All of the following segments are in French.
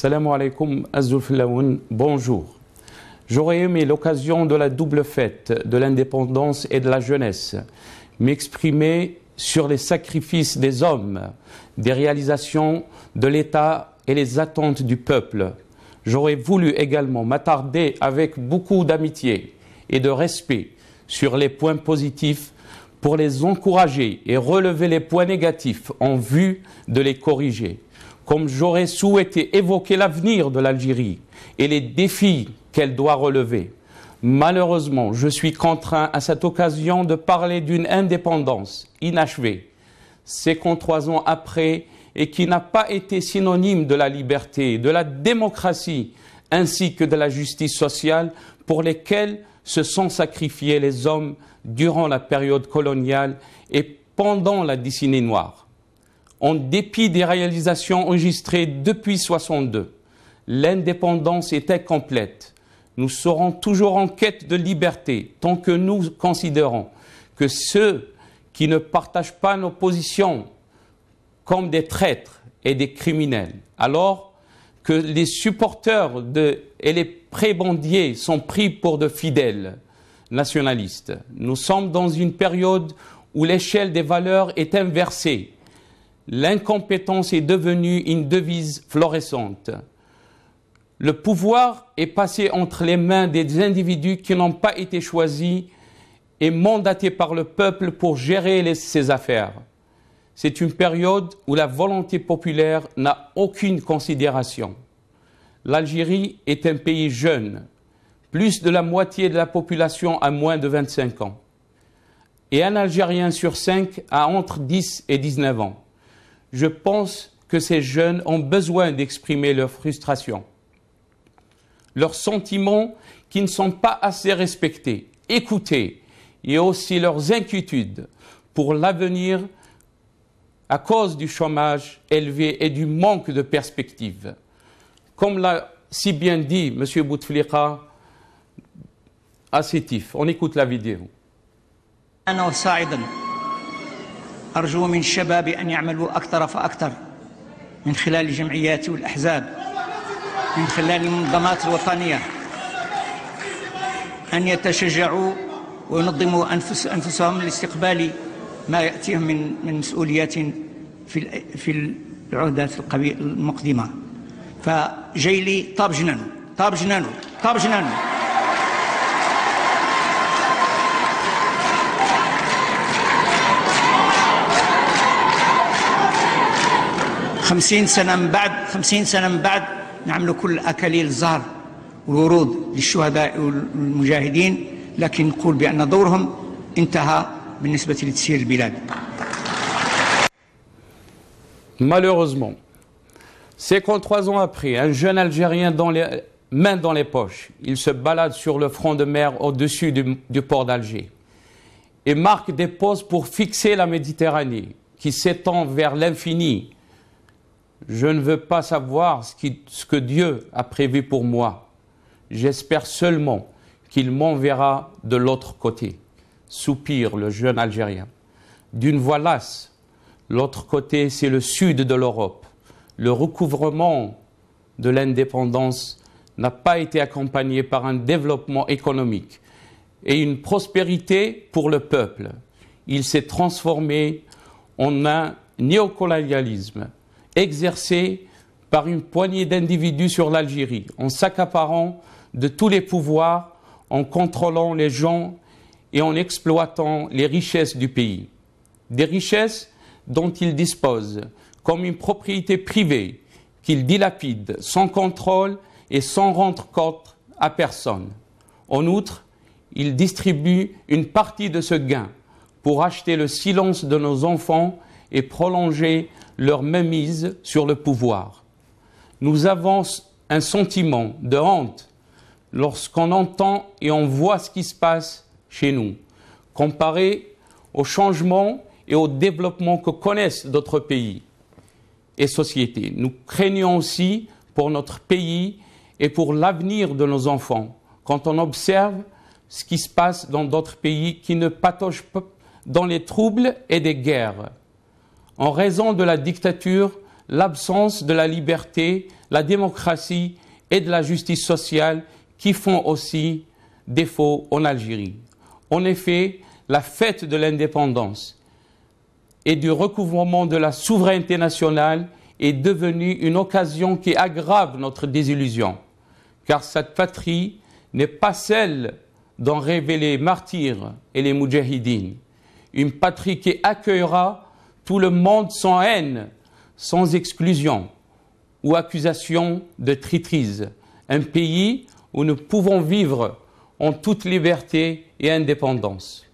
Salam alaikum Azulfilaoun, bonjour. J'aurais aimé l'occasion de la double fête de l'indépendance et de la jeunesse m'exprimer sur les sacrifices des hommes, des réalisations de l'État et les attentes du peuple. J'aurais voulu également m'attarder avec beaucoup d'amitié et de respect sur les points positifs pour les encourager et relever les points négatifs en vue de les corriger. Comme j'aurais souhaité évoquer l'avenir de l'Algérie et les défis qu'elle doit relever. Malheureusement, je suis contraint à cette occasion de parler d'une indépendance inachevée, 53 ans après, et qui n'a pas été synonyme de la liberté, de la démocratie, ainsi que de la justice sociale pour lesquelles se sont sacrifiés les hommes durant la période coloniale et pendant la décennie noire. En dépit des réalisations enregistrées depuis 1962, l'indépendance est incomplète. Nous serons toujours en quête de liberté tant que nous considérons que ceux qui ne partagent pas nos positions comme des traîtres et des criminels, alors que les supporters et les prébendiers sont pris pour de fidèles nationalistes. Nous sommes dans une période où l'échelle des valeurs est inversée. L'incompétence est devenue une devise florissante. Le pouvoir est passé entre les mains des individus qui n'ont pas été choisis et mandatés par le peuple pour gérer ses affaires. C'est une période où la volonté populaire n'a aucune considération. L'Algérie est un pays jeune. Plus de la moitié de la population a moins de 25 ans. Et un Algérien sur 5 a entre 10 et 19 ans. Je pense que ces jeunes ont besoin d'exprimer leur frustration, leurs sentiments qui ne sont pas assez respectés, écoutés, et aussi leurs inquiétudes pour l'avenir à cause du chômage élevé et du manque de perspectives. Comme l'a si bien dit M. Bouteflika à Sétif. On écoute la vidéo. أرجو من الشباب أن يعملوا أكثر فأكثر من خلال الجمعيات والأحزاب، من خلال المنظمات الوطنية، أن يتشجعوا وينظموا أنفسهم لاستقبال ما يأتيهم من مسؤوليات في العهدات المقدمة. فجاي لي طاب جنانو طاب جنانو طاب جنانو. 50 سنة من بعد نعمل كل أكاليل الزهر والورود للشهداء والمجاهدين، لكن نقول بأن دورهم انتهى بالنسبة لتسيير البلاد. Malheureusement, 53 ans après, un jeune Algérien main dans les poches, il se balade sur le front de mer au-dessus du port d'Alger et marque des pauses pour fixer la Méditerranée qui s'étend vers l'infini. Je ne veux pas savoir ce que Dieu a prévu pour moi. J'espère seulement qu'il m'enverra de l'autre côté. Soupire le jeune Algérien. D'une voix lasse, l'autre côté, c'est le sud de l'Europe. Le recouvrement de l'indépendance n'a pas été accompagné par un développement économique et une prospérité pour le peuple. Il s'est transformé en un néocolonialisme exercé par une poignée d'individus sur l'Algérie, en s'accaparant de tous les pouvoirs, en contrôlant les gens et en exploitant les richesses du pays. Des richesses dont ils disposent comme une propriété privée qu'ils dilapident sans contrôle et sans rendre compte à personne. En outre, ils distribuent une partie de ce gain pour acheter le silence de nos enfants et prolonger leur mainmise sur le pouvoir. Nous avons un sentiment de honte lorsqu'on entend et on voit ce qui se passe chez nous, comparé aux changements et au développement que connaissent d'autres pays et sociétés. Nous craignons aussi pour notre pays et pour l'avenir de nos enfants quand on observe ce qui se passe dans d'autres pays qui ne patauchent pas dans les troubles et des guerres. En raison de la dictature l'absence de la liberté, la démocratie et de la justice sociale qui font aussi défaut en Algérie. En effet, la fête de l'indépendance et du recouvrement de la souveraineté nationale est devenue une occasion qui aggrave notre désillusion, car cette patrie n'est pas celle dont rêvaient les martyrs et les moudjahidines, une patrie qui accueillera tout le monde sans haine, sans exclusion ou accusation de traîtrise, un pays où nous pouvons vivre en toute liberté et indépendance.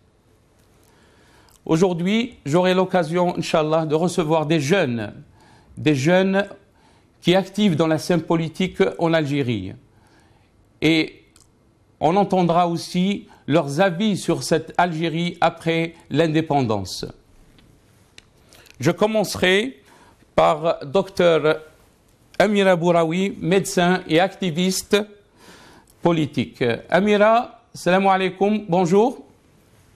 Aujourd'hui, j'aurai l'occasion, Inch'Allah, de recevoir des jeunes qui activent dans la scène politique en Algérie. Et on entendra aussi leurs avis sur cette Algérie après l'indépendance. Je commencerai par Dr Amira Bouraoui, médecin et activiste politique. Amira, salam alaikum, bonjour.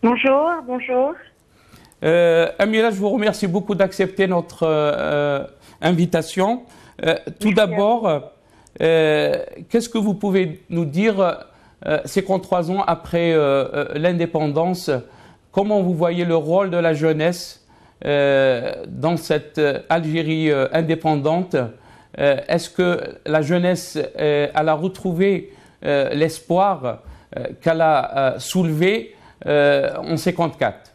Bonjour, bonjour. Amira, je vous remercie beaucoup d'accepter notre invitation. Tout d'abord, qu'est-ce que vous pouvez nous dire 53 ans après l'indépendance, comment vous voyez le rôle de la jeunesse dans cette Algérie indépendante? Est-ce que la jeunesse elle a retrouvé l'espoir qu'elle a soulevé en 54?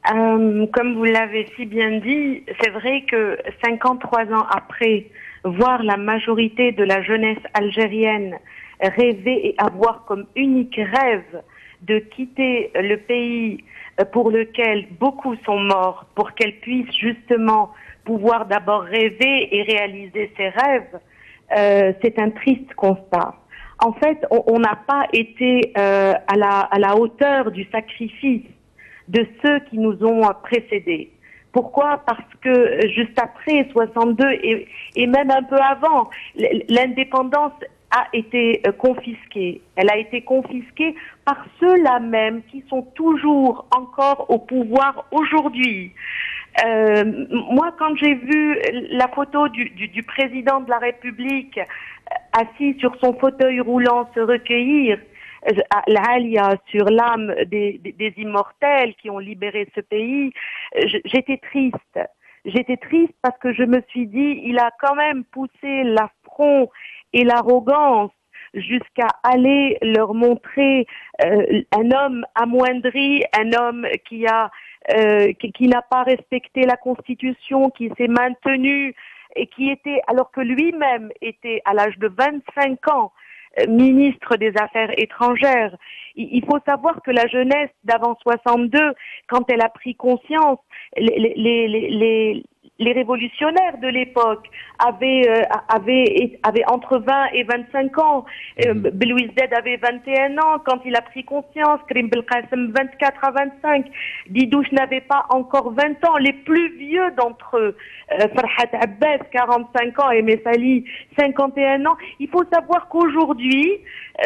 Comme vous l'avez si bien dit, c'est vrai que 53 ans après, voir la majorité de la jeunesse algérienne rêver et avoir comme unique rêve de quitter le pays pour lequel beaucoup sont morts, pour qu'elle puisse justement pouvoir d'abord rêver et réaliser ses rêves, c'est un triste constat. En fait, on n'a pas été à la hauteur du sacrifice de ceux qui nous ont précédés. Pourquoi? Parce que juste après 62 et même un peu avant, l'indépendance a été confisquée. Elle a été confisquée par ceux-là même qui sont toujours encore au pouvoir aujourd'hui. Moi, quand j'ai vu la photo du président de la République assis sur son fauteuil roulant se recueillir, l'Alia sur l'âme des immortels qui ont libéré ce pays, j'étais triste. J'étais triste parce que je me suis dit, il a quand même poussé l'affront et l'arrogance jusqu'à aller leur montrer un homme amoindri, un homme qui n'a pas respecté la Constitution, qui s'est maintenu et qui était, alors que lui-même était à l'âge de 25 ans, ministre des Affaires étrangères. Il faut savoir que la jeunesse d'avant 62, quand elle a pris conscience, les révolutionnaires de l'époque avaient entre 20 et 25 ans. Belouizdad avait 21 ans quand il a pris conscience. Karim Belkacem 24 à 25. Didouche n'avait pas encore 20 ans. Les plus vieux d'entre eux, Farhat Abbas 45 ans et Messali 51 ans. Il faut savoir qu'aujourd'hui,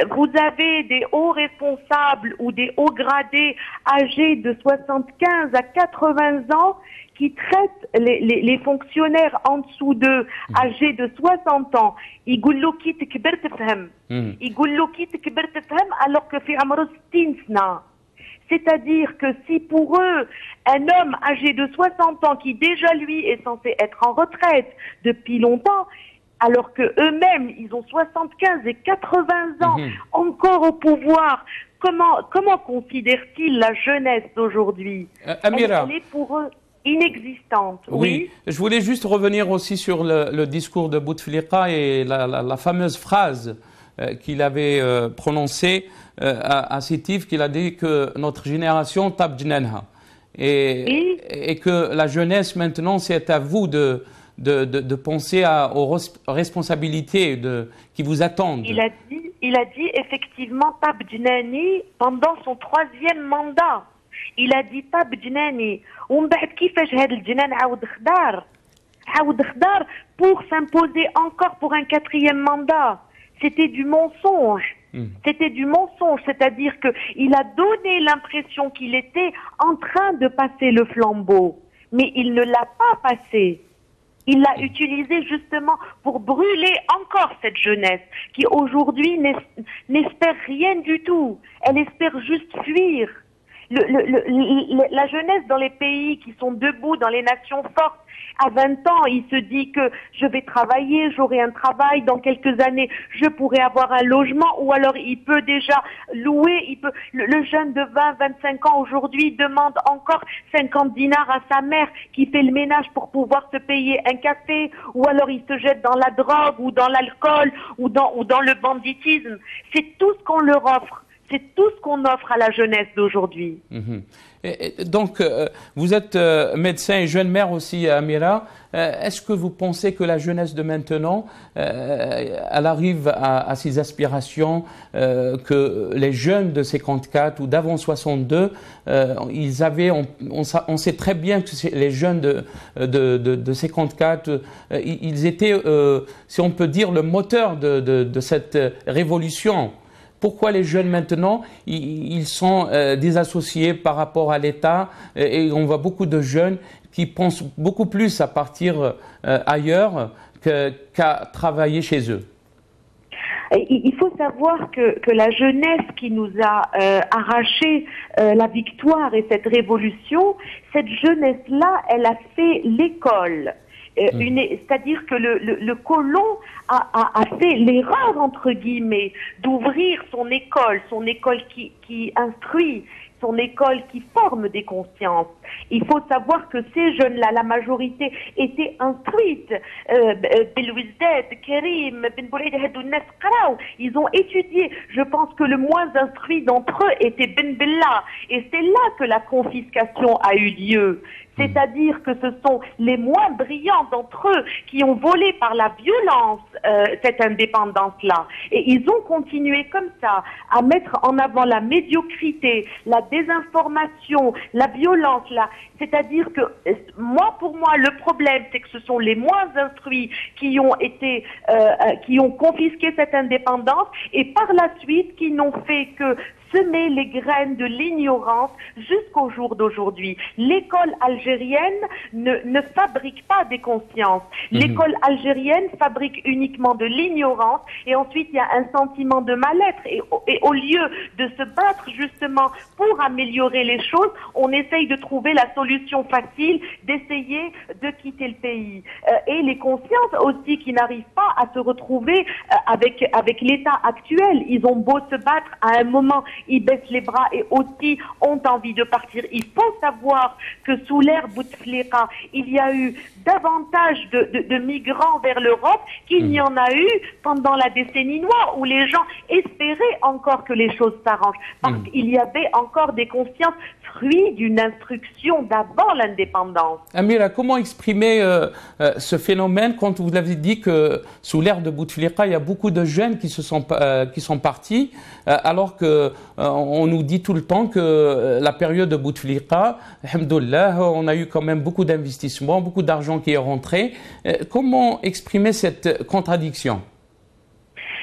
vous avez des hauts responsables ou des hauts gradés âgés de 75 à 80 ans qui traitent les fonctionnaires en dessous d'eux, âgés de 60 ans. Ils disent qu'ils alors que fi amro 60 سنة. C'est-à-dire que si pour eux, un homme âgé de 60 ans qui déjà lui est censé être en retraite depuis longtemps, alors que eux-mêmes, ils ont 75 et 80 ans, encore au pouvoir, comment considèrent-ils la jeunesse d'aujourd'hui? Amira, elle est pour eux inexistante. Oui, je voulais juste revenir aussi sur le discours de Bouteflika et la fameuse phrase qu'il avait prononcée à Sétif, qu'il a dit que notre génération tape djnanha et que la jeunesse maintenant c'est à vous de penser aux responsabilités qui vous attendent. Il a dit effectivement Tab Djnani pendant son 3e mandat. Il a dit Tab Djnani. ومن بعد كيفاش هذا الجنان عاود خدار pour s'imposer encore pour un 4e mandat. C'était du mensonge. C'était du mensonge, c'est-à-dire que il a donné l'impression qu'il était en train de passer le flambeau, mais il ne l'a pas passé. Il l'a utilisé justement pour brûler encore cette jeunesse qui aujourd'hui n'espère rien du tout. Elle espère juste fuir. La jeunesse dans les pays qui sont debout, dans les nations fortes, à 20 ans, il se dit que je vais travailler, j'aurai un travail, dans quelques années, je pourrai avoir un logement, ou alors il peut déjà louer, le jeune de 20, 25 ans aujourd'hui demande encore 50 dinars à sa mère qui fait le ménage pour pouvoir se payer un café, ou alors il se jette dans la drogue, ou dans l'alcool, ou dans le banditisme. C'est tout ce qu'on leur offre. C'est tout ce qu'on offre à la jeunesse d'aujourd'hui. Donc, vous êtes médecin et jeune mère aussi, Amira. Est-ce que vous pensez que la jeunesse de maintenant, elle arrive à ses aspirations, que les jeunes de 54 ou d'avant 62, ils avaient, on sait très bien que les jeunes de 54, ils étaient, si on peut dire, le moteur de cette révolution. Pourquoi les jeunes maintenant, ils sont désassociés par rapport à l'État et on voit beaucoup de jeunes qui pensent beaucoup plus à partir ailleurs qu'à travailler chez eux? Il faut savoir que la jeunesse qui nous a arraché la victoire et cette révolution, cette jeunesse-là, elle a fait l'école. C'est-à-dire que le colon a fait l'erreur, entre guillemets, d'ouvrir son école qui instruit, son école qui forme des consciences. Il faut savoir que ces jeunes-là, la majorité, étaient instruites. Belouizdad, Karim, Ben Boulaïd, Hadounas, Qaraou, ils ont étudié. Je pense que le moins instruit d'entre eux était Ben Bella. Et c'est là que la confiscation a eu lieu. C'est-à-dire que ce sont les moins brillants d'entre eux qui ont volé par la violence cette indépendance-là. Et ils ont continué comme ça à mettre en avant la médiocrité, la désinformation, la violence. C'est-à-dire que pour moi, le problème, c'est que ce sont les moins instruits qui ont confisqué cette indépendance et par la suite qui n'ont fait que semer les graines de l'ignorance jusqu'au jour d'aujourd'hui. L'école algérienne ne fabrique pas des consciences. L'école algérienne fabrique uniquement de l'ignorance et ensuite il y a un sentiment de mal-être et au lieu de se battre justement pour améliorer les choses, on essaye de trouver la solution facile, d'essayer de quitter le pays. Et les consciences aussi qui n'arrivent pas à se retrouver avec l'état actuel. Ils ont beau se battre à un moment, ils baissent les bras et aussi ont envie de partir. Il faut savoir que sous l'ère Bouteflika, il y a eu davantage de migrants vers l'Europe qu'il n'y en a eu pendant la décennie noire où les gens espéraient encore que les choses s'arrangent parce qu'il y avait encore des consciences fruits d'une instruction d'avant l'indépendance. Amira, comment exprimer ce phénomène quand vous avez dit que sous l'ère de Bouteflika, il y a beaucoup de jeunes qui sont partis alors que on nous dit tout le temps que la période de Bouteflika, alhamdoulilah, on a eu quand même beaucoup d'investissements, beaucoup d'argent qui est rentré. Comment exprimer cette contradiction?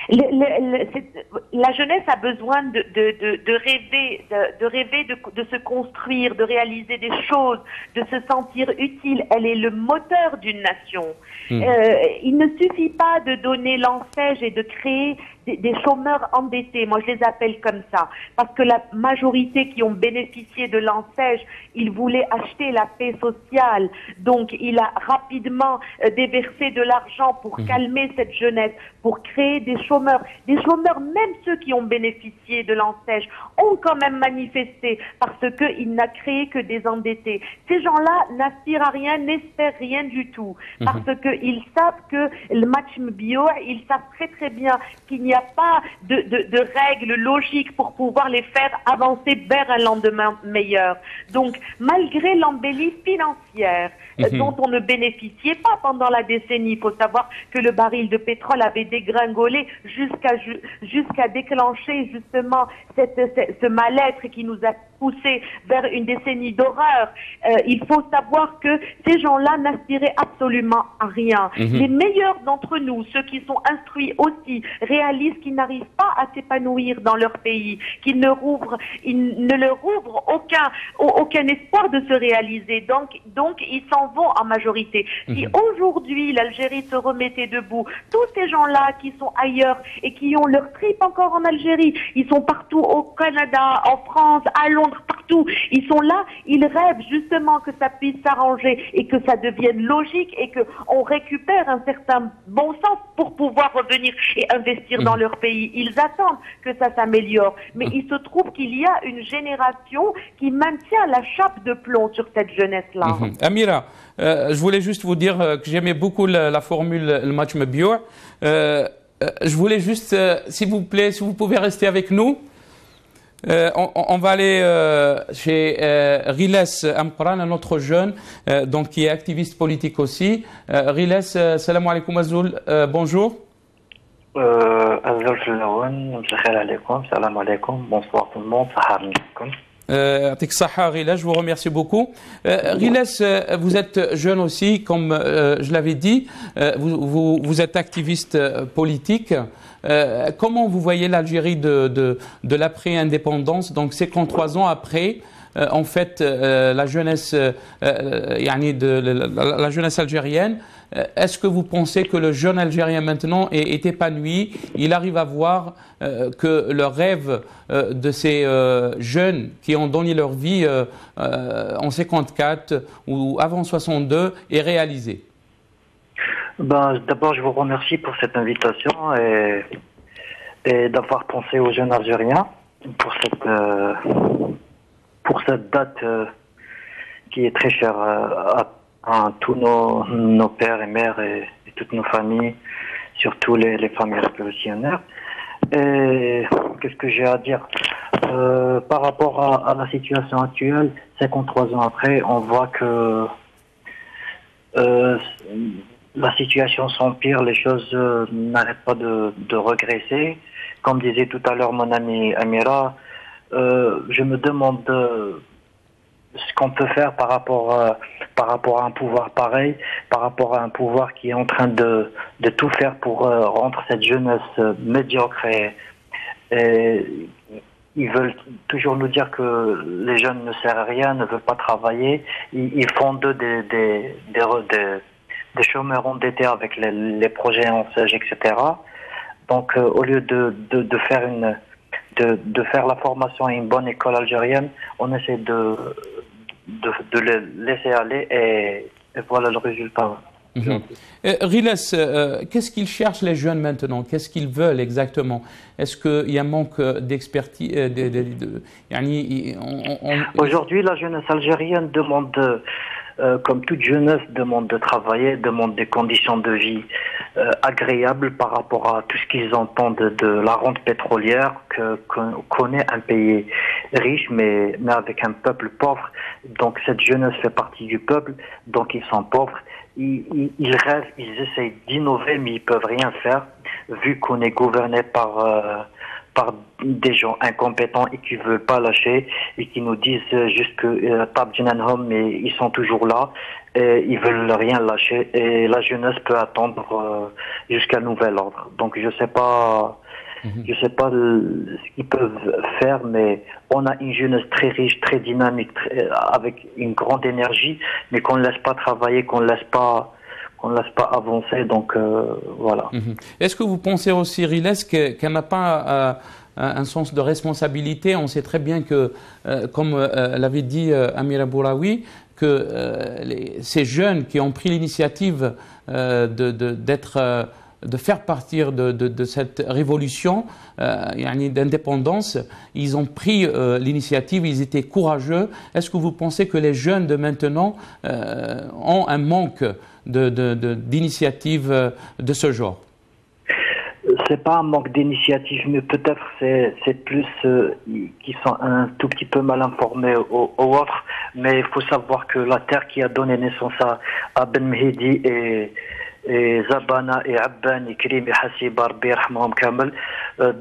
La jeunesse a besoin de rêver, de se construire, de réaliser des choses, de se sentir utile. Elle est le moteur d'une nation. Il ne suffit pas de donner l'enseigne et de créer des chômeurs endettés. Moi, je les appelle comme ça. Parce que la majorité qui ont bénéficié de l'enseigne, ils voulaient acheter la paix sociale. Donc, il a rapidement déversé de l'argent pour calmer cette jeunesse, pour créer des chômeurs. Des chômeurs, même ceux qui ont bénéficié de l'enseigne, ont quand même manifesté parce qu'il n'a créé que des endettés. Ces gens-là n'aspirent à rien, n'espèrent rien du tout. Parce qu'ils savent que le match bio, ils savent très très bien qu'il n'y a pas de règles logiques pour pouvoir les faire avancer vers un lendemain meilleur. Donc, malgré l'embellie financière dont on ne bénéficiait pas pendant la décennie, il faut savoir que le baril de pétrole avait dégringolé jusqu'à déclencher justement ce mal-être qui nous a poussé vers une décennie d'horreur. Il faut savoir que ces gens-là n'aspiraient absolument à rien. Les meilleurs d'entre nous, ceux qui sont instruits aussi, réalisent qu'ils n'arrivent pas à s'épanouir dans leur pays, qu'ils ne leur ouvrent aucun espoir de se réaliser. Donc ils s'en vont en majorité. Si aujourd'hui l'Algérie se remettait debout, tous ces gens-là qui sont ailleurs et qui ont leur trip encore en Algérie, ils sont partout au Canada, en France, à Londres, partout. Ils sont là, ils rêvent justement que ça puisse s'arranger et que ça devienne logique et qu'on récupère un certain bon sens pour pouvoir revenir et investir dans leur pays. Ils attendent que ça s'améliore. Mais il se trouve qu'il y a une génération qui maintient la chape de plomb sur cette jeunesse-là. Amira, je voulais juste vous dire que j'aimais beaucoup la formule le match Mabiour. Je voulais juste, s'il vous plaît, si vous pouvez rester avec nous. On va aller chez Riles Amqran, un autre jeune donc qui est activiste politique aussi. Riles, salam alaikum Azoul, bonjour. Azoul Filaoun, salam alaikum, bonsoir tout le monde, sahar alaikum. Je vous remercie beaucoup. Riles, vous êtes jeune aussi, comme je l'avais dit, vous êtes activiste politique. Comment vous voyez l'Algérie de l'après-indépendance, donc 53 ans après, en fait, la jeunesse algérienne, est-ce que vous pensez que le jeune Algérien maintenant est épanoui, il arrive à voir que le rêve de ces jeunes qui ont donné leur vie en 54 ou avant 62 est réalisé? D'abord, je vous remercie pour cette invitation et d'avoir pensé aux jeunes Algériens pour cette date qui est très chère à tous nos pères et mères et toutes nos familles, surtout les familles révolutionnaires. Et qu'est-ce que j'ai à dire par rapport à la situation actuelle, 53 ans après, on voit que la situation s'empire, les choses n'arrêtent pas de regresser. Comme disait tout à l'heure mon amie Amira, je me demande ce qu'on peut faire par rapport à un pouvoir pareil, par rapport à un pouvoir qui est en train de tout faire pour rendre cette jeunesse médiocre et ils veulent toujours nous dire que les jeunes ne servent à rien, ne veulent pas travailler. Ils font d'eux des chômeurs endettés avec les projets en sèche, etc. Donc, au lieu de faire la formation à une bonne école algérienne, on essaie de les laisser aller et voilà le résultat. Riles, qu'est-ce qu'ils cherchent les jeunes maintenant? Qu'est-ce qu'ils veulent exactement? Est-ce qu'il y a un manque d'expertise? Aujourd'hui, la jeunesse algérienne demande, comme toute jeunesse, demande de travailler, demande des conditions de vie agréables par rapport à tout ce qu'ils entendent de la rente pétrolière qu'on connaît un pays riche mais avec un peuple pauvre. Donc cette jeunesse fait partie du peuple, donc ils sont pauvres. Ils rêvent, ils essayent d'innover, mais ils peuvent rien faire, vu qu'on est gouverné par des gens incompétents et qui veulent pas lâcher et qui nous disent juste que mais ils sont toujours là et ils veulent rien lâcher et la jeunesse peut attendre jusqu'à nouvel ordre. Donc je sais pas ce qu'ils peuvent faire, mais on a une jeunesse très riche, très dynamique, avec une grande énergie, mais qu'on ne laisse pas travailler, qu'on ne laisse pas avancer. Donc voilà. Est-ce que vous pensez aussi, Riles, qu'elle n'a pas un sens de responsabilité? On sait très bien que, comme l'avait dit Amira Bouraoui, que ces jeunes qui ont pris l'initiative de faire partir de cette révolution d'indépendance, ils ont pris l'initiative, ils étaient courageux. Est-ce que vous pensez que les jeunes de maintenant ont un manque d'initiative de ce genre? C'est pas un manque d'initiative, mais peut-être c'est plus qu'ils sont un tout petit peu mal informés ou autres. Mais il faut savoir que la terre qui a donné naissance à Ben Mehdi et Zabana et Abban et Krim et Hassiba Rabbi Rahmahum Kamel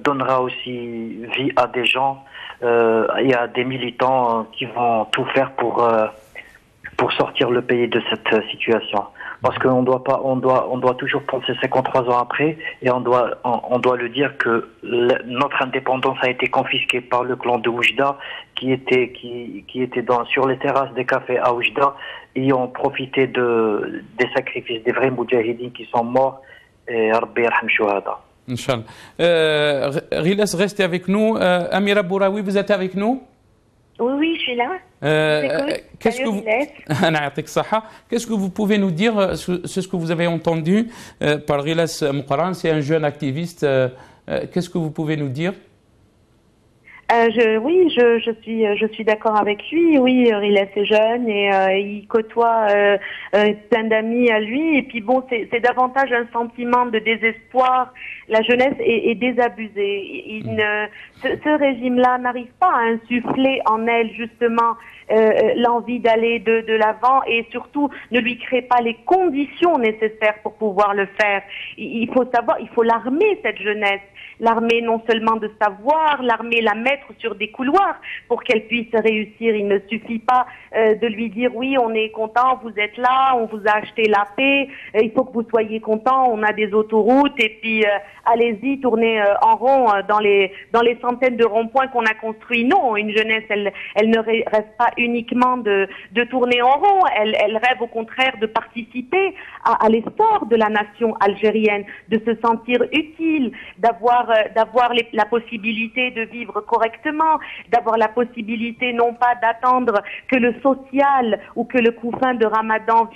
donnera aussi vie à des gens il y a des militants qui vont tout faire pour sortir le pays de cette situation. Parce qu'on doit pas, on doit toujours penser 53 ans après, et on doit le dire que notre indépendance a été confisquée par le clan de Oujda, qui était sur les terrasses des cafés à Oujda, et ont profité des sacrifices des vrais moudjahidines qui sont morts, et Rabbi yarham shuhada. Inch'Allah. Rilas, restez avec nous. Amira Bouraoui, vous êtes avec nous? Oui, je suis là. Qu'est-ce que vous pouvez nous dire sur ce que vous avez entendu par Rilas Mouqaran? C'est un jeune activiste. Qu'est-ce que vous pouvez nous dire? Je suis d'accord avec lui. Oui, il est assez jeune et il côtoie plein d'amis à lui. Et puis bon, c'est davantage un sentiment de désespoir. La jeunesse est désabusée. Ce régime-là n'arrive pas à insuffler en elle justement l'envie d'aller de l'avant, et surtout ne lui crée pas les conditions nécessaires pour pouvoir le faire. Il faut savoir, il faut l'armer, cette jeunesse. L'armer non seulement de savoir, l'armer, la mettre sur des couloirs pour qu'elle puisse réussir. Il ne suffit pas de lui dire oui, on est content, vous êtes là, on vous a acheté la paix, il faut que vous soyez content, on a des autoroutes, et puis allez-y, tournez en rond dans les centaines de ronds-points qu'on a construits. Non, une jeunesse, elle ne reste pas uniquement de tourner en rond, elle rêve au contraire de participer à l'essor de la nation algérienne, de se sentir utile, d'avoir la possibilité de vivre correctement, d'avoir la possibilité non pas d'attendre que le social ou que le couffin de Ramadan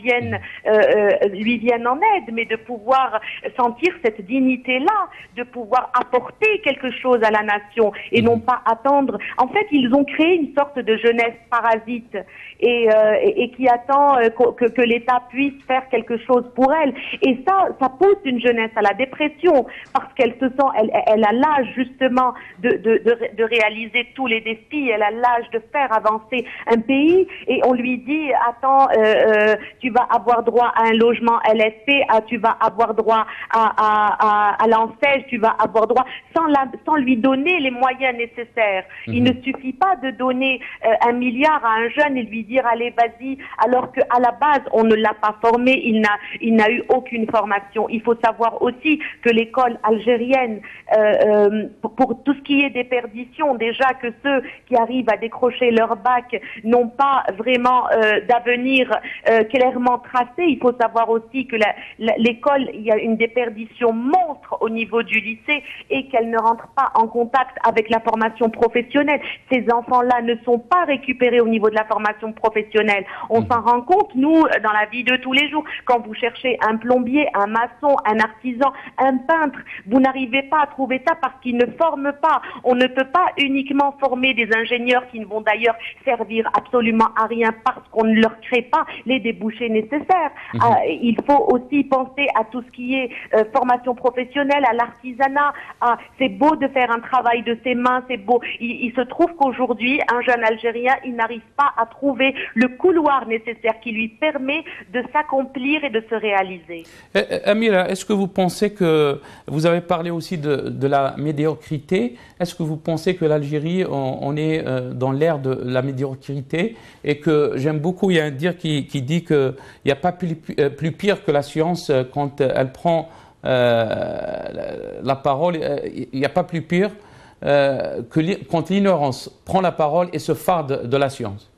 lui vienne en aide, mais de pouvoir sentir cette dignité-là, de pouvoir apporter quelque chose à la nation et non pas attendre. En fait, ils ont créé une sorte de jeunesse parasite et qui attend que l'État puisse faire quelque chose pour elle. Et ça pousse une jeunesse à la dépression parce qu'elle se sent, elle a l'âge justement de réaliser tous les défis, elle a l'âge de faire avancer un pays, et on lui dit attends, tu vas avoir droit à un logement LSP, tu vas avoir droit à l'ANSES, tu vas avoir droit sans lui donner les moyens nécessaires. Il ne suffit pas de donner 1 milliard à un jeune et lui dire allez vas-y, alors que à la base on ne l'a pas formé, il n'a eu aucune formation. Il faut savoir aussi que l'école algérienne, pour tout ce qui est déperdition, déjà que ceux qui arrivent à décrocher leur bac n'ont pas vraiment d'avenir clairement tracé. Il faut savoir aussi que l'école, il y a une déperdition monstre au niveau du lycée et qu'elle ne rentre pas en contact avec la formation professionnelle. Ces enfants-là ne sont pas récupérés au niveau de la formation professionnelle. On s'en rend compte, nous, dans la vie de tous les jours. Quand vous cherchez un plombier, un maçon, un artisan, un peintre, vous n'arrivez pas à trouver ça parce qu'ils ne forment pas. On ne peut pas uniquement former des ingénieurs qui ne vont d'ailleurs servir absolument à rien parce qu'on ne leur crée pas les débouchés nécessaires. Il faut aussi penser à tout ce qui est formation professionnelle, à l'artisanat. C'est beau de faire un travail de ses mains, c'est beau. Il se trouve qu'aujourd'hui, un jeune Algérien, il n'arrive pas à trouver le couloir nécessaire qui lui permet de s'accomplir et de se réaliser. Amira, est-ce que vous pensez que, vous avez parlé aussi de la médiocrité, est-ce que vous pensez que l'Algérie, on est dans l'ère de la médiocrité, et que j'aime beaucoup, il y a un dire qui dit qu'il n'y a pas plus pire que la science quand elle prend la parole, il n'y a pas plus pire quand l'ignorance prend la parole et se farde de la science?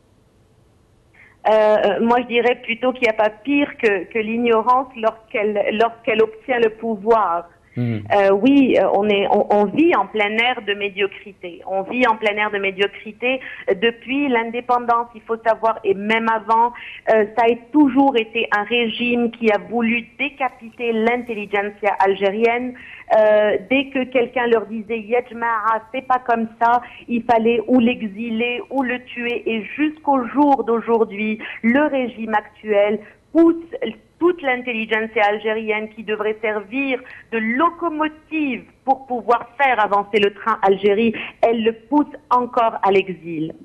Moi, je dirais plutôt qu'il n'y a pas pire que l'ignorance lorsqu'elle obtient le pouvoir. Oui, on vit en plein air de médiocrité. On vit en plein air de médiocrité depuis l'indépendance, il faut savoir, et même avant, ça a toujours été un régime qui a voulu décapiter l'intelligentsia algérienne. Dès que quelqu'un leur disait Yajma'a, c'est pas comme ça, il fallait ou l'exiler ou le tuer. Et jusqu'au jour d'aujourd'hui, le régime actuel pousse toute l'intelligentsia algérienne qui devrait servir de locomotive pour pouvoir faire avancer le train Algérie, elle le pousse encore à l'exil.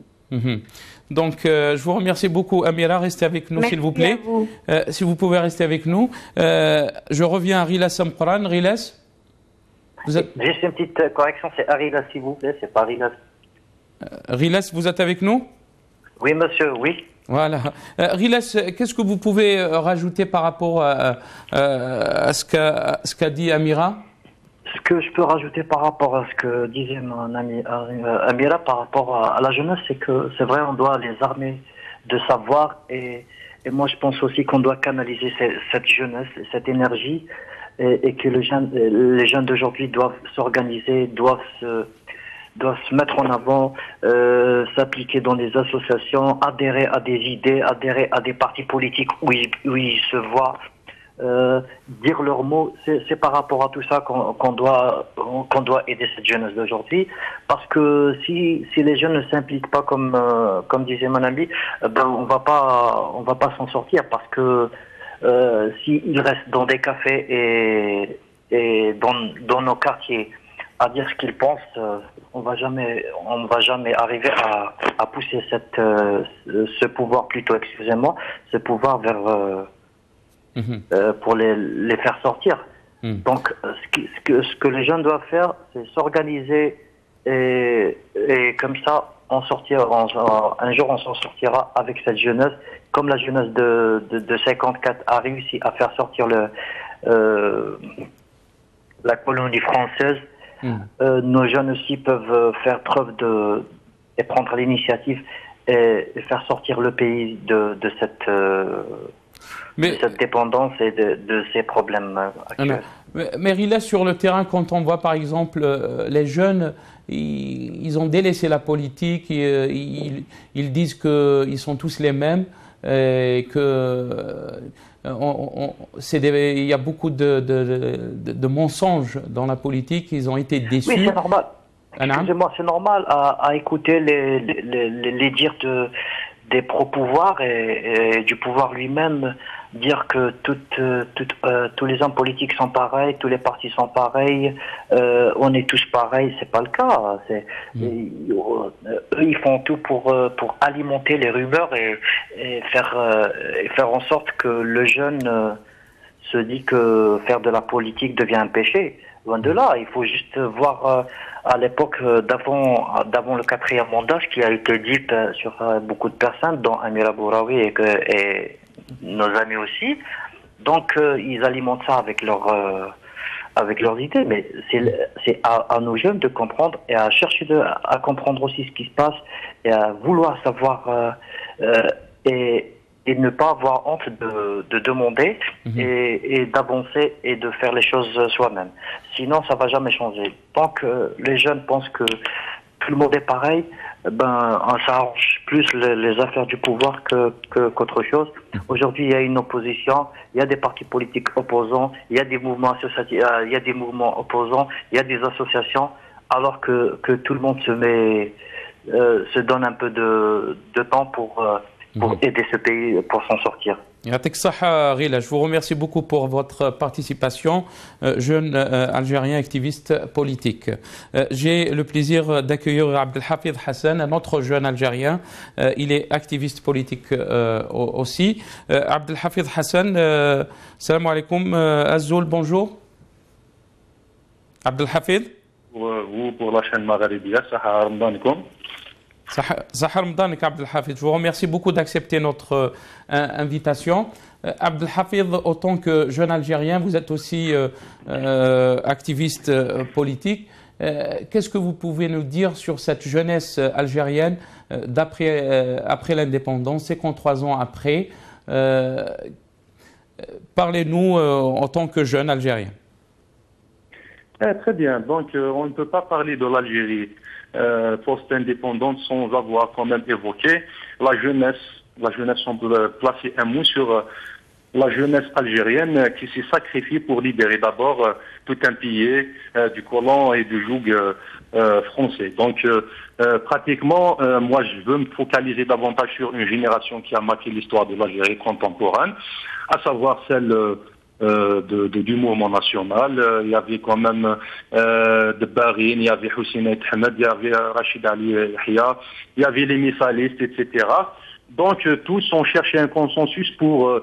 Donc, je vous remercie beaucoup, Amira. Restez avec nous, s'il vous plaît. Si vous pouvez rester avec nous. Je reviens à Rilas Mouqaran. Rilas, Juste une petite correction, c'est Arilas, s'il vous plaît, c'est pas Rilas. Riles, vous êtes avec nous? Oui, monsieur, oui. Voilà. Riles, qu'est-ce que vous pouvez rajouter par rapport à ce qu'a dit Amira? Ce que je peux rajouter par rapport à ce que disait mon ami Amira par rapport à la jeunesse, c'est que c'est vrai, on doit les armer de savoir et moi je pense aussi qu'on doit canaliser cette jeunesse, cette énergie et que les jeunes d'aujourd'hui doivent s'organiser, doivent se mettre en avant, s'appliquer dans des associations, adhérer à des idées, adhérer à des partis politiques où ils se voient, dire leurs mots. C'est par rapport à tout ça qu'on doit aider cette jeunesse d'aujourd'hui, parce que si les jeunes ne s'impliquent pas comme disait mon ami, ben on va pas s'en sortir, parce que s'ils restent dans des cafés et dans nos quartiers à dire ce qu'ils pensent, on va jamais arriver à pousser ce pouvoir, plutôt, excusez-moi, ce pouvoir vers pour les faire sortir. Donc ce que les jeunes doivent faire, c'est s'organiser et comme ça un jour on s'en sortira avec cette jeunesse, comme la jeunesse de 54 a réussi à faire sortir la colonie française. Nos jeunes aussi peuvent faire preuve et prendre l'initiative et faire sortir le pays de cette dépendance et de ces problèmes actuels. Mais Riles, sur le terrain, quand on voit par exemple les jeunes, ils ont délaissé la politique, ils disent qu'ils sont tous les mêmes, et que il y a beaucoup de mensonges dans la politique. Ils ont été déçus. Oui, c'est normal. Excusez-moi, c'est normal à écouter les dires des pro-pouvoirs et du pouvoir lui-même, dire que tous les hommes politiques sont pareils, tous les partis sont pareils, on est tous pareils. C'est pas le cas. Eux, ils font tout pour alimenter les rumeurs et faire en sorte que le jeune se dit que faire de la politique devient un péché. Loin de là, il faut juste voir à l'époque d'avant le 4e mandat, ce qui a été dit sur beaucoup de personnes, dont Amira Bouraoui et nos amis aussi. Donc ils alimentent ça avec leurs idées, mais c'est à nos jeunes de comprendre et à chercher à comprendre aussi ce qui se passe et à vouloir savoir et ne pas avoir honte de demander et d'avancer et de faire les choses soi-même. Sinon, ça va jamais changer. Tant que les jeunes pensent que tout le monde est pareil, ça arrange plus les affaires du pouvoir qu'autre chose. Aujourd'hui, il y a une opposition, il y a des partis politiques opposants, il y a des mouvements associatifs, il y a des mouvements opposants, il y a des associations, alors que tout le monde se donne un peu de temps pour aider ce pays pour s'en sortir. Je vous remercie beaucoup pour votre participation, jeune Algérien activiste politique. J'ai le plaisir d'accueillir Abdelhafid Hassan, un autre jeune Algérien. Il est activiste politique aussi. Abdelhafid Hassan, salam alaikum. Azzoul, bonjour. Abdelhafid. Vous, pour la chaîne Maghrébia, Sahar Ramadan. Zahar Ramadan, Abdelhafid. Je vous remercie beaucoup d'accepter notre invitation. Abdelhafid, autant que jeune Algérien, vous êtes aussi activiste politique. Qu'est-ce que vous pouvez nous dire sur cette jeunesse algérienne après l'indépendance, 53 ans après? Parlez-nous en tant que jeune Algérien. Très bien. Donc, on ne peut pas parler de l'Algérie post-indépendante sans avoir quand même évoqué la jeunesse. La jeunesse, on peut placer un mot sur la jeunesse algérienne qui s'est sacrifiée pour libérer d'abord tout un pays du colon et du joug français. Donc, pratiquement, moi, je veux me focaliser davantage sur une génération qui a marqué l'histoire de l'Algérie contemporaine, à savoir celle du mouvement national. Il y avait quand même de Barine, il y avait Hussein Ahmed, il y avait Rachid Ali Yahya, il y avait les missalistes, etc. Donc tous ont cherché un consensus pour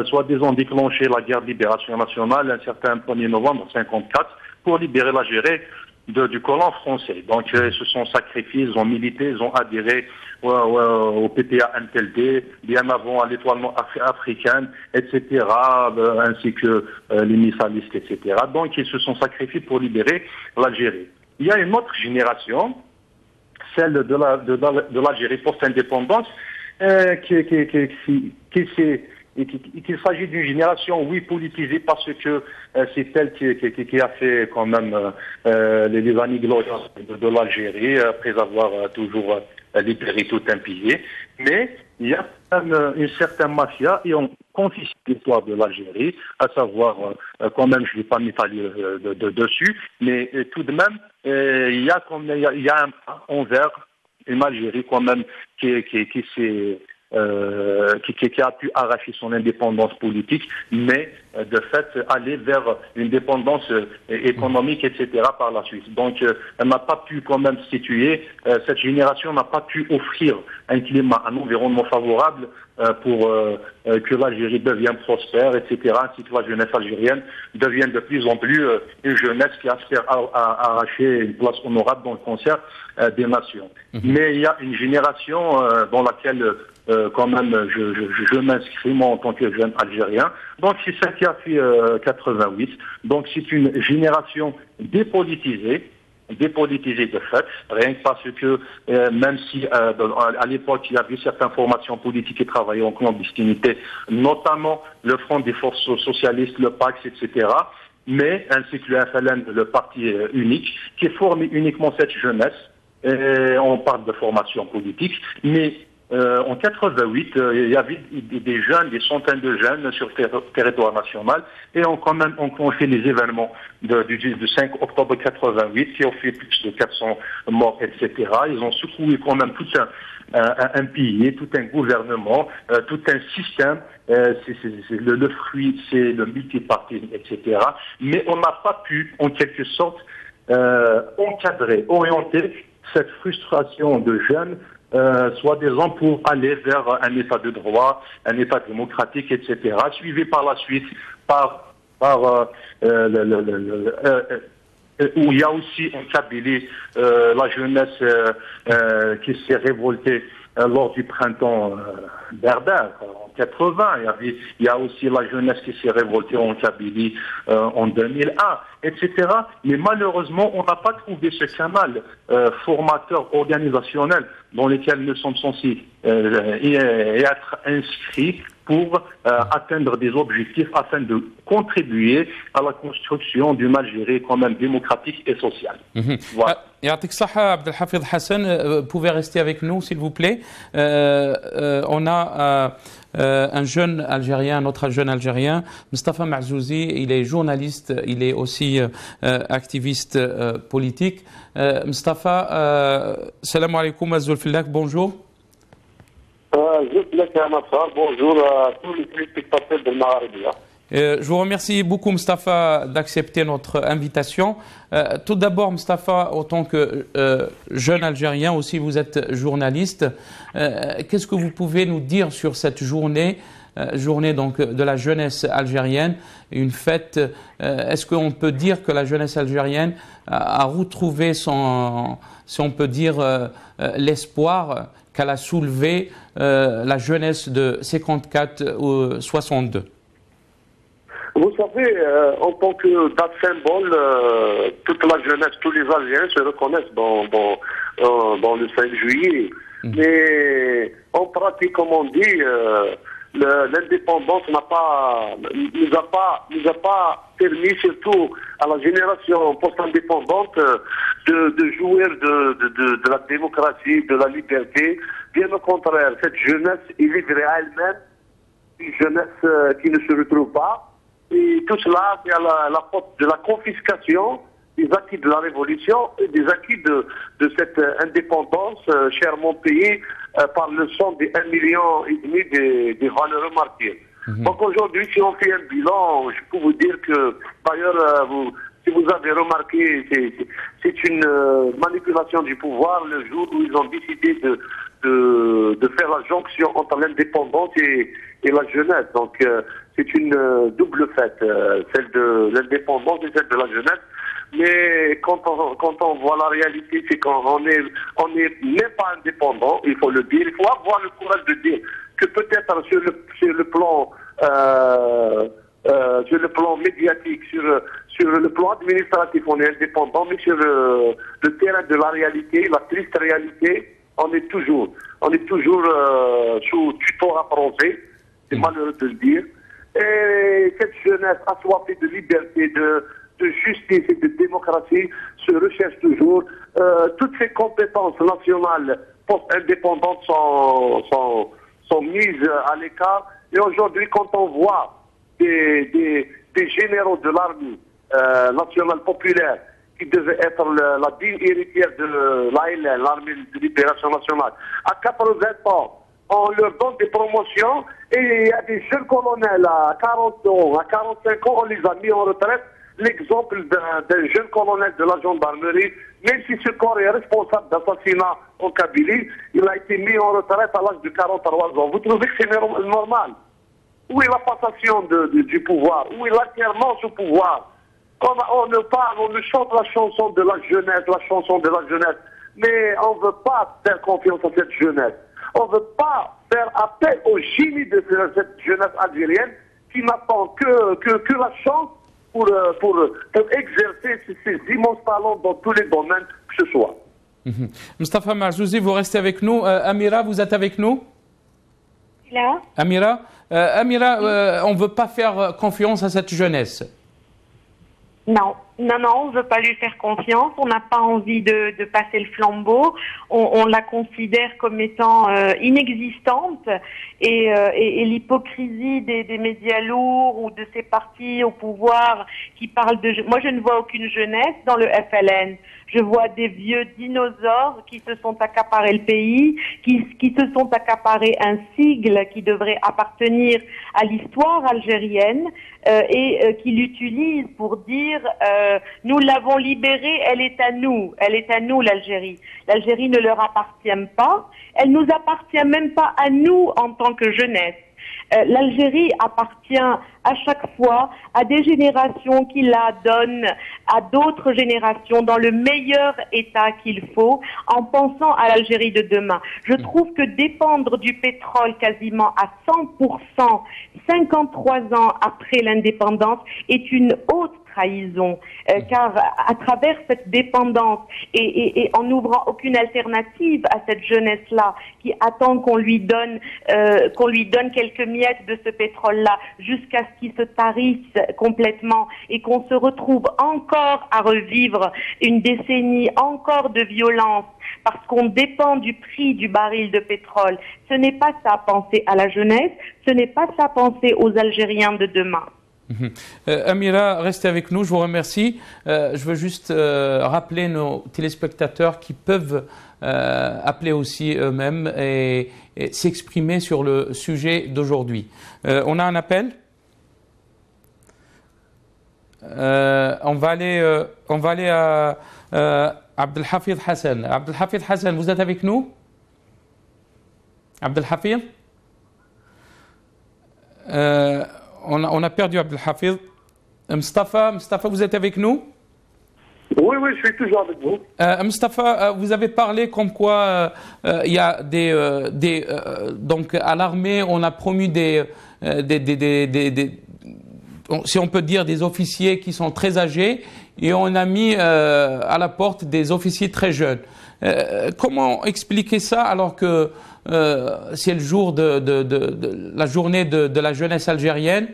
soi-disant déclencher la guerre de libération nationale un certain 1er novembre 1954 pour libérer l'Algérie du colon français. Donc, ils se sont sacrifiés, ils ont milité, ils ont adhéré au PPA-NTLD, bien avant à l'étoilement africaine, etc., ainsi que les missalistes, etc. Donc, ils se sont sacrifiés pour libérer l'Algérie. Il y a une autre génération, celle de l'Algérie post-indépendance, qu'il s'agit d'une génération, oui, politisée, parce que c'est elle qui a fait quand même les années glorieuses de l'Algérie, après avoir toujours libéré tout un pilier. Mais il y a une certaine mafia, et on confie l'histoire de l'Algérie, à savoir, quand même, je ne vais pas m'étaler dessus, mais tout de même, il y a un pas envers une Algérie quand même qui a pu arracher son indépendance politique, mais de fait aller vers une dépendance économique, etc. par la suite. Donc, elle n'a pas pu quand même situer, cette génération n'a pas pu offrir un climat, un environnement favorable pour que l'Algérie devienne prospère, etc., ainsi que la jeunesse algérienne devienne de plus en plus une jeunesse qui aspire à arracher une place honorable dans le concert des nations. Mais il y a une génération dans laquelle quand même, je m'inscris, moi, en tant que jeune Algérien. Donc, c'est ça qui a fait 88. Donc, c'est une génération dépolitisée de fait, rien que parce que, même si à l'époque, il y avait certaines formations politiques qui travaillaient en clandestinité, notamment le Front des Forces Socialistes, le PAX, etc., mais ainsi que le FLN, le parti unique, qui formait uniquement cette jeunesse. Et on parle de formation politique, mais en 88, il y avait des jeunes, des centaines de jeunes sur le territoire national, et ont quand même enclenché les événements du 5 octobre 88 qui ont fait plus de 400 morts, etc. Ils ont secoué quand même tout un pilier, tout un gouvernement, tout un système. Le fruit, c'est le multipartisme, etc. Mais on n'a pas pu, en quelque sorte, encadrer, orienter cette frustration de jeunes, soi-disant pour aller vers un état de droit, un état démocratique, etc., suivi par la suite où il y a aussi en Kabylie la jeunesse qui s'est révoltée lors du printemps berbère en 80. Il y a aussi la jeunesse qui s'est révoltée en Kabylie en 2001, etc. Mais malheureusement, on n'a pas trouvé ce canal formateur organisationnel dans lequel nous sommes censés être inscrits pour atteindre des objectifs afin de contribuer à la construction d'une Algérie quand même démocratique et sociale. Voilà. Yatik Saha, Abdelhafid Hassan, vous pouvez rester avec nous s'il vous plaît. On a un jeune Algérien, un autre jeune Algérien, Mustafa Marzouzi, il est journaliste, il est aussi activiste politique. Mustafa, salam alaikum, Azul Filak, bonjour. Bonjour à tous les spectateurs de Marabia. Je vous remercie beaucoup, Mustafa, d'accepter notre invitation. Tout d'abord, Mustafa, en tant que jeune Algérien, aussi vous êtes journaliste. Qu'est-ce que vous pouvez nous dire sur cette journée donc, de la jeunesse algérienne, une fête? Est-ce qu'on peut dire que la jeunesse algérienne a retrouvé son, si on peut dire, l'espoir qu'elle a soulevé la jeunesse de 54 ou 62? Vous savez, en tant que date symbole, toute la jeunesse, tous les Algériens se reconnaissent dans le 5 juillet. Mais en pratique, comme on dit, l'indépendance nous a pas permis, surtout à la génération post-indépendante, de jouir de la démocratie, de la liberté. Bien au contraire, cette jeunesse est livrée à elle-même, une jeunesse qui ne se retrouve pas. Et tout cela, c'est à la faute de la confiscation des acquis de la Révolution et des acquis de cette indépendance chèrement payée par le sang des 1,5 million des valeurs remarquées. Donc aujourd'hui, si on fait un bilan, je peux vous dire que, d'ailleurs, si vous avez remarqué, c'est une manipulation du pouvoir le jour où ils ont décidé de faire la jonction entre l'indépendance et la jeunesse. Donc c'est une double fête, celle de l'indépendance et celle de la jeunesse. Mais quand on voit la réalité, c'est qu'on n'est même pas indépendant, il faut le dire. Il faut avoir le courage de dire que peut-être sur le plan médiatique, sur le plan administratif, on est indépendant, mais sur le terrain de la réalité, la triste réalité, on est toujours sous tuteur approché, c'est malheureux de le dire. Et cette jeunesse assoiffée de liberté, de justice et de démocratie se recherche toujours. Toutes ces compétences nationales post-indépendantes sont mises à l'écart. Et aujourd'hui, quand on voit des généraux de l'armée nationale populaire qui devait être la digne héritière de l'ALN, l'armée de libération nationale, à 80 ans, on leur donne des promotions et il y a des jeunes colonels à 40 ans, à 45 ans, on les a mis en retraite. L'exemple d'un jeune colonel de la gendarmerie, même si ce corps est responsable d'assassinat en Kabylie, il a été mis en retraite à l'âge de 43 ans. Vous trouvez que c'est normal? Où est la passation du pouvoir? Où est l'alternance au pouvoir? On ne parle, on ne chante la chanson de la jeunesse, mais on ne veut pas faire confiance à cette jeunesse. On ne veut pas faire appel au génie de cette jeunesse algérienne qui n'attend que la chance pour exercer ces immenses talents dans tous les domaines que ce soit. Moustapha Marzouzi, vous restez avec nous. Amira, vous êtes avec nous? Là. Amira, on ne veut pas faire confiance à cette jeunesse. Non, on ne veut pas lui faire confiance. On n'a pas envie de passer le flambeau. On la considère comme étant inexistante et l'hypocrisie des médias lourds ou de ces partis au pouvoir qui parlent de... Moi, je ne vois aucune jeunesse dans le FLN. Je vois des vieux dinosaures qui se sont accaparés le pays, qui se sont accaparés un sigle qui devrait appartenir à l'histoire algérienne et qui l'utilisent pour dire nous l'avons libérée, elle est à nous l'Algérie. L'Algérie ne leur appartient pas, elle nous appartient même pas à nous en tant que jeunesse. L'Algérie appartient à chaque fois à des générations qui la donnent à d'autres générations dans le meilleur état qu'il faut en pensant à l'Algérie de demain. Je trouve que dépendre du pétrole quasiment à 100%, 53 ans après l'indépendance, est une haute trahison, car à travers cette dépendance et en n'ouvrant aucune alternative à cette jeunesse-là qui attend qu'on lui donne quelques miettes de ce pétrole-là jusqu'à ce qu'il se tarisse complètement et qu'on se retrouve encore à revivre une décennie encore de violence parce qu'on dépend du prix du baril de pétrole. Ce n'est pas ça penser à la jeunesse, ce n'est pas ça penser aux Algériens de demain. Amira, restez avec nous, je vous remercie. Je veux juste rappeler nos téléspectateurs qui peuvent appeler aussi eux-mêmes et s'exprimer sur le sujet d'aujourd'hui. On a un appel. On va aller à Abdelhafid Hassan. Abdelhafid Hassan, vous êtes avec nous? Abdelhafid? On a perdu Abdelhafid. Mustafa, vous êtes avec nous? Oui, je suis toujours avec vous. Mustafa, vous avez parlé comme quoi il y a donc à l'armée, on a promu si on peut dire, des officiers qui sont très âgés et on a mis à la porte des officiers très jeunes. Comment expliquer ça alors que c'est le jour de la journée de la jeunesse algérienne?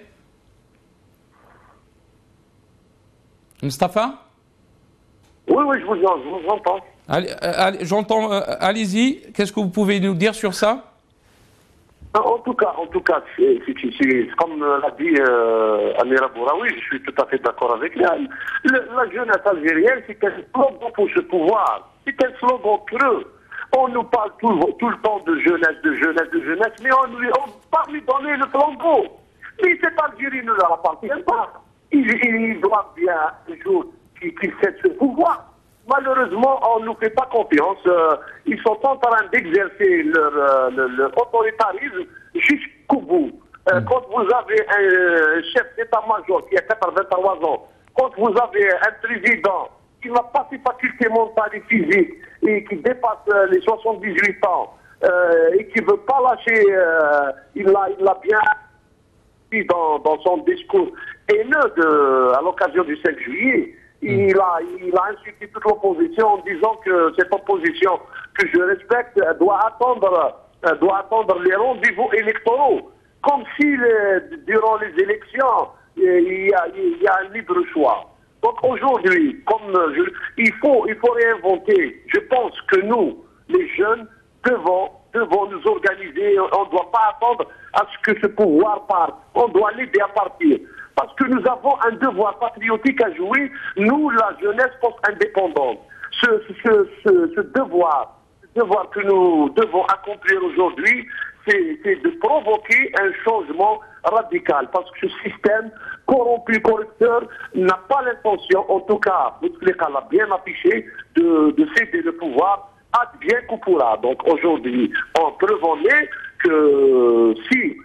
Mustafa? Oui, je vous entends. J'entends. Allez-y. Qu'est-ce que vous pouvez nous dire sur ça? En tout cas, c'est comme l'a dit Amira Bouraoui, je suis tout à fait d'accord avec elle. La jeunesse algérienne, c'est un slogan pour ce pouvoir. C'est un slogan creux. On nous parle tout le temps de jeunesse, mais on parle lui donner le flambeau. Mais cette Algérie ne leur appartient pas. Ils doivent bien un jour qu'ils cèdent ce pouvoir. Malheureusement, on ne nous fait pas confiance. Ils sont en train d'exercer leur autoritarisme jusqu'au bout. Quand vous avez un chef d'état-major qui a 83 ans, quand vous avez un président qui n'a pas ses facultés mentales et physiques et qui dépasse les 78 ans et qui ne veut pas lâcher, il l'a bien dit dans son discours haineux à l'occasion du 5 juillet, il a insulté toute l'opposition en disant que cette opposition que je respecte doit attendre les rendez-vous électoraux, comme si durant les élections il y a un libre choix. Donc aujourd'hui, il faut réinventer. Je pense que nous, les jeunes, devons nous organiser. On ne doit pas attendre à ce que ce pouvoir parte. On doit l'aider à partir. Parce que nous avons un devoir patriotique à jouer, nous, la jeunesse post-indépendante. Ce devoir que nous devons accomplir aujourd'hui, c'est de provoquer un changement radical. Parce que ce système corrompu, corrupteur, n'a pas l'intention, en tout cas, Bouteflika l'a bien affiché, de céder le pouvoir advient que pourra. Donc aujourd'hui, on prévenait que si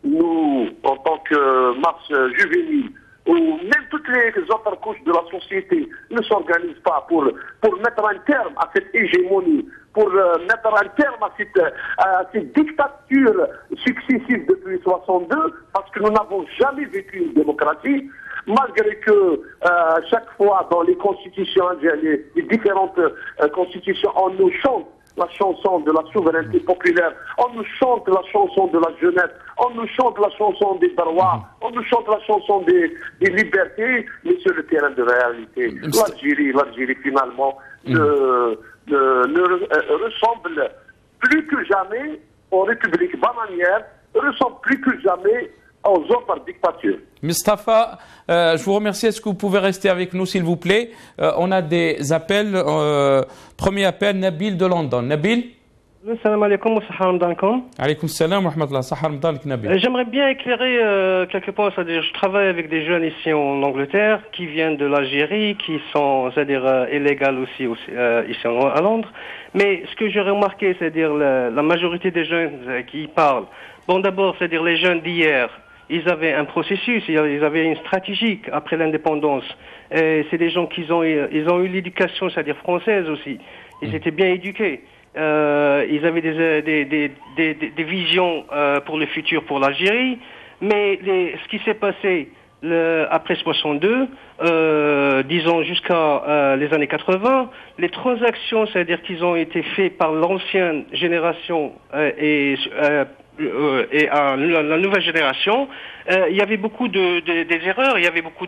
nous, en tant que masse juvénile, ou même toutes les autres couches de la société ne s'organisent pas pour mettre un terme à cette hégémonie, pour mettre un terme à cette dictature successive depuis 62, parce que nous n'avons jamais vécu une démocratie, malgré que chaque fois dans les constitutions, les différentes constitutions, on nous chante la chanson de la souveraineté populaire, on nous chante la chanson de la jeunesse, on nous chante la chanson des droits, on nous chante la chanson des libertés, mais sur le terrain de réalité, l'Algérie finalement ne ressemble plus que jamais aux républiques bananières, ressemble plus que jamais aux autres dictatures. Mustafa, je vous remercie. Est-ce que vous pouvez rester avec nous, s'il vous plaît? On a des appels. Premier appel, Nabil de London. Nabil? Salam alaikum wa sahar ramadankum. Alaykoum salam wa rahmatullah. Sahar ramadan, Nabil. J'aimerais bien éclairer quelques points. C'est-à-dire, je travaille avec des jeunes ici en Angleterre qui viennent de l'Algérie, qui sont, c'est-à-dire, illégales aussi ici à Londres. Mais ce que j'ai remarqué, c'est-à-dire la majorité des jeunes qui parlent. Bon, d'abord, c'est-à-dire les jeunes d'hier. Ils avaient un processus, ils avaient une stratégie après l'indépendance. C'est des gens ils ont eu l'éducation, c'est-à-dire française aussi. Ils étaient bien éduqués. Ils avaient des visions pour le futur, pour l'Algérie. Mais ce qui s'est passé après 62, disons jusqu'à les années 80, les transactions, c'est-à-dire qu'ils ont été faites par l'ancienne génération et à la nouvelle génération, il y avait beaucoup des erreurs, il y avait beaucoup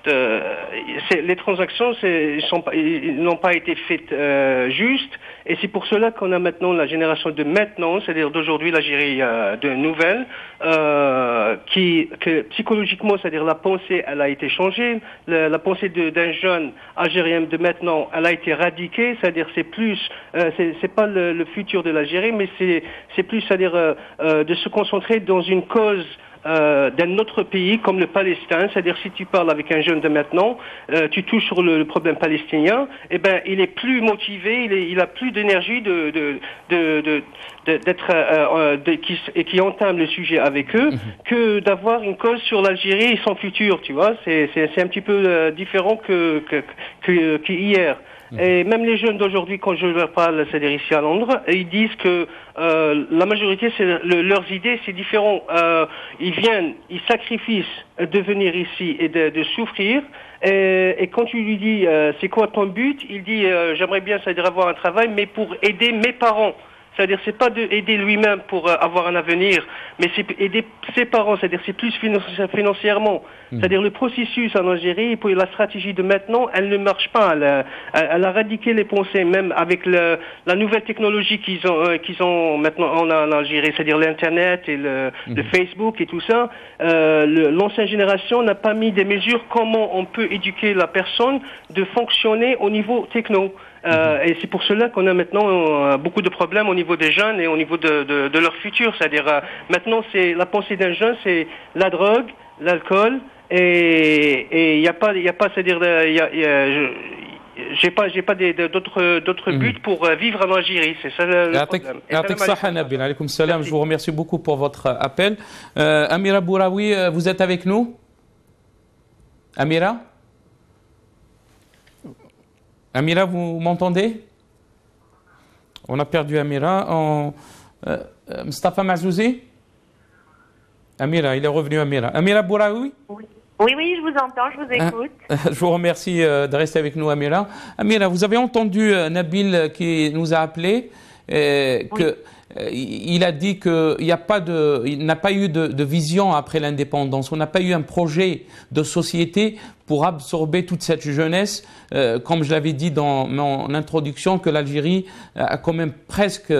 les transactions n'ont pas été faites justes, et c'est pour cela qu'on a maintenant la génération de maintenant, c'est-à-dire d'aujourd'hui, l'Algérie de nouvelle, que psychologiquement, c'est-à-dire la pensée, elle a été changée, la pensée d'un jeune algérien de maintenant, elle a été radiquée, c'est-à-dire c'est pas le futur de l'Algérie, mais c'est plus, c'est-à-dire de se concentrer dans une cause d'un autre pays comme le Palestin, c'est-à-dire si tu parles avec un jeune de maintenant, tu touches sur le problème palestinien, eh ben il est plus motivé, il a plus d'énergie qui entame le sujet avec eux que d'avoir une cause sur l'Algérie et son futur, tu vois, c'est un petit peu différent que hier. Et même les jeunes d'aujourd'hui, quand je leur parle, c'est-à-dire ici à Londres, ils disent que la majorité, leurs idées, c'est différent. Ils sacrifient de venir ici et de souffrir. Et quand tu lui dis, c'est quoi ton but? Il dit, j'aimerais bien, c'est-à-dire avoir un travail, mais pour aider mes parents. C'est-à-dire, c'est pas aider lui-même pour avoir un avenir, mais c'est aider ses parents. C'est-à-dire, c'est plus financièrement. C'est-à-dire, le processus en Algérie, pour la stratégie de maintenant, elle ne marche pas. Elle a radiqué les pensées, même avec la nouvelle technologie qu'ils ont maintenant en Algérie. C'est-à-dire l'Internet et le Facebook et tout ça. L'ancienne génération n'a pas mis des mesures comment on peut éduquer la personne de fonctionner au niveau techno. Et c'est pour cela qu'on a maintenant beaucoup de problèmes au niveau des jeunes et au niveau de leur futur. C'est-à-dire maintenant, c'est la pensée d'un jeune, c'est la drogue, l'alcool, et il y a pas, c'est-à-dire j'ai pas d'autres buts pour vivre en Algérie. C'est ça le problème. Je vous remercie beaucoup pour votre appel. Amira Bouraoui, vous êtes avec nous? Amira? Amira, vous m'entendez? On a perdu Amira. Mustafa Mazouzi? Amira, il est revenu Amira. Amira Bouraoui? Oui. Oui, je vous entends, je vous écoute. Je vous remercie de rester avec nous, Amira. Amira, vous avez entendu Nabil qui nous a appelé, il a dit qu'il n'a pas eu de vision après l'indépendance. On n'a pas eu un projet de société pour absorber toute cette jeunesse. Comme je l'avais dit dans mon introduction, que l'Algérie a quand même presque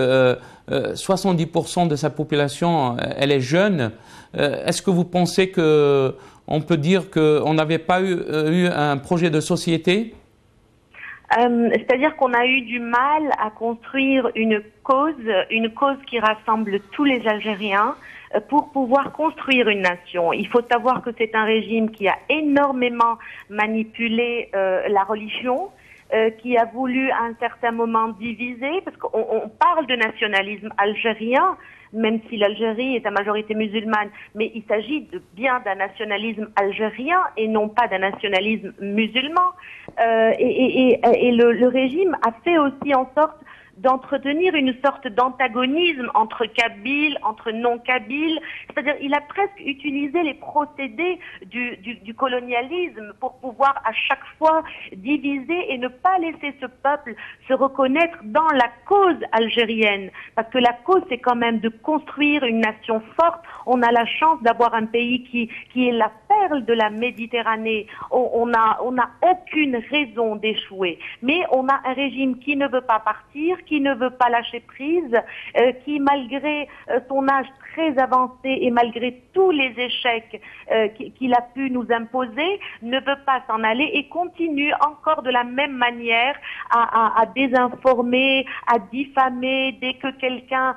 70% de sa population, elle est jeune. Est-ce que vous pensez qu'on peut dire qu'on n'avait pas eu un projet de société? C'est-à-dire qu'on a eu du mal à construire une cause qui rassemble tous les Algériens pour pouvoir construire une nation. Il faut savoir que c'est un régime qui a énormément manipulé la religion, qui a voulu à un certain moment diviser, parce qu'on parle de nationalisme algérien, même si l'Algérie est à majorité musulmane, mais il s'agit bien d'un nationalisme algérien et non pas d'un nationalisme musulman. Et le régime a fait aussi en sorte d'entretenir une sorte d'antagonisme entre Kabyles, entre non-Kabyles. C'est-à-dire, il a presque utilisé les procédés du colonialisme pour pouvoir à chaque fois diviser et ne pas laisser ce peuple se reconnaître dans la cause algérienne. Parce que la cause, c'est quand même de construire une nation forte. On a la chance d'avoir un pays qui est la perle de la Méditerranée. On n'a aucune raison d'échouer. Mais on a un régime qui ne veut pas partir, qui ne veut pas lâcher prise, qui malgré son âge très avancé et malgré tous les échecs qu'il a pu nous imposer, ne veut pas s'en aller et continue encore de la même manière à désinformer, à diffamer. Dès que quelqu'un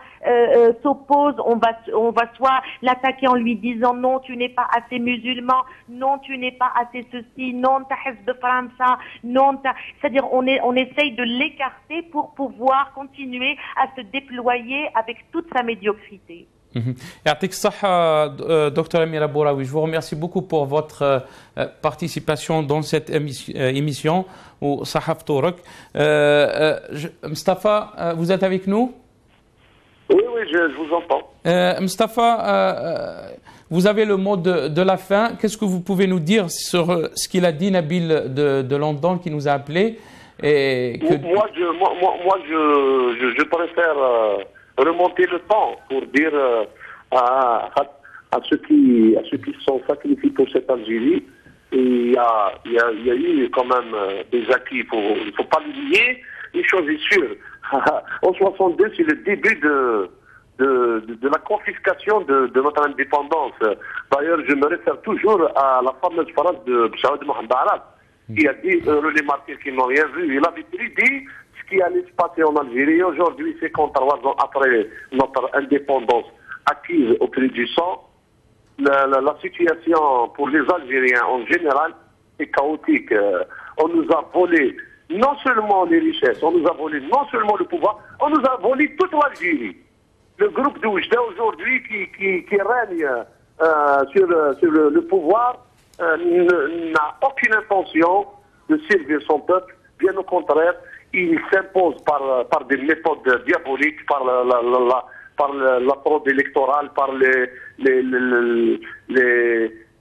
s'oppose, on va soit l'attaquer en lui disant non, tu n'es pas assez musulman, non, tu n'es pas assez ceci, non, t'as hizb de France, non, c'est-à-dire on essaye de l'écarter pour pouvoir continuer à se déployer avec toute sa médiocrité. Yatik Saha, Dr Amira Bouraoui, je vous remercie beaucoup pour votre participation dans cette émission au Sahaf Tourak. Mustafa, vous êtes avec nous? Oui, je vous entends. Mustafa, vous avez le mot de la fin. Qu'est-ce que vous pouvez nous dire sur ce qu'il a dit, Nabil de London, qui nous a appelés? Moi, je préfère remonter le temps pour dire à ceux qui se sont sacrifiés pour cette Algérie. Il y a eu quand même des acquis, il ne faut pas l'oublier. Une chose est sûre, en 62, c'est le début de la confiscation de notre indépendance. D'ailleurs, je me réfère toujours à la fameuse phrase de Saad Mohamed Arab, qui a dit, les martyrs qui n'ont rien vu, il avait dit ce qui allait se passer en Algérie. Aujourd'hui, 53 ans après notre indépendance acquise au prix du sang, la situation pour les Algériens en général est chaotique. On nous a volé non seulement les richesses, on nous a volé non seulement le pouvoir, on nous a volé toute l'Algérie. Le groupe de Oujda aujourd'hui qui règne sur le pouvoir n'a aucune intention de servir son peuple. Bien au contraire, il s'impose par des méthodes diaboliques, par la fraude électorale, par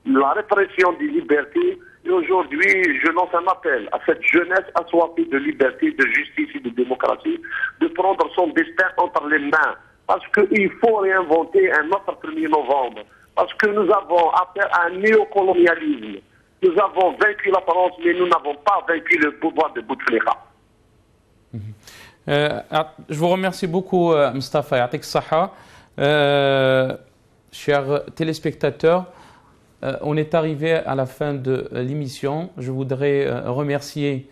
la répression des libertés. Et aujourd'hui, je lance un appel à cette jeunesse assoiffée de liberté, de justice et de démocratie, de prendre son destin entre les mains. Parce qu'il faut réinventer un autre 1er novembre. Parce que nous avons affaire à un néocolonialisme. Nous avons vaincu la France, mais nous n'avons pas vaincu le pouvoir de Bouteflika. Je vous remercie beaucoup, Mustafa Yatik Saha. Chers téléspectateurs, on est arrivé à la fin de l'émission. Je voudrais remercier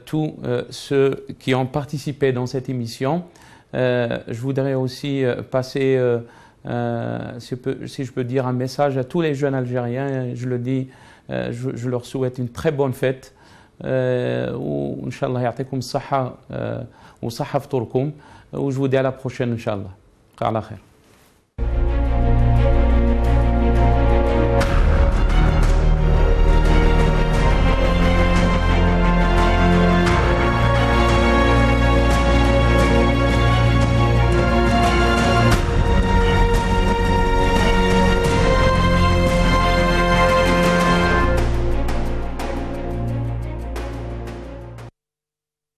tous ceux qui ont participé dans cette émission. Je voudrais aussi passer, si je peux dire, un message à tous les jeunes Algériens. Je le dis, je leur souhaite une très bonne fête. Inch'Allah, ya'tikum saha ou sahaf turkum. Je vous dis à la prochaine, Inch'Allah. Ala khair.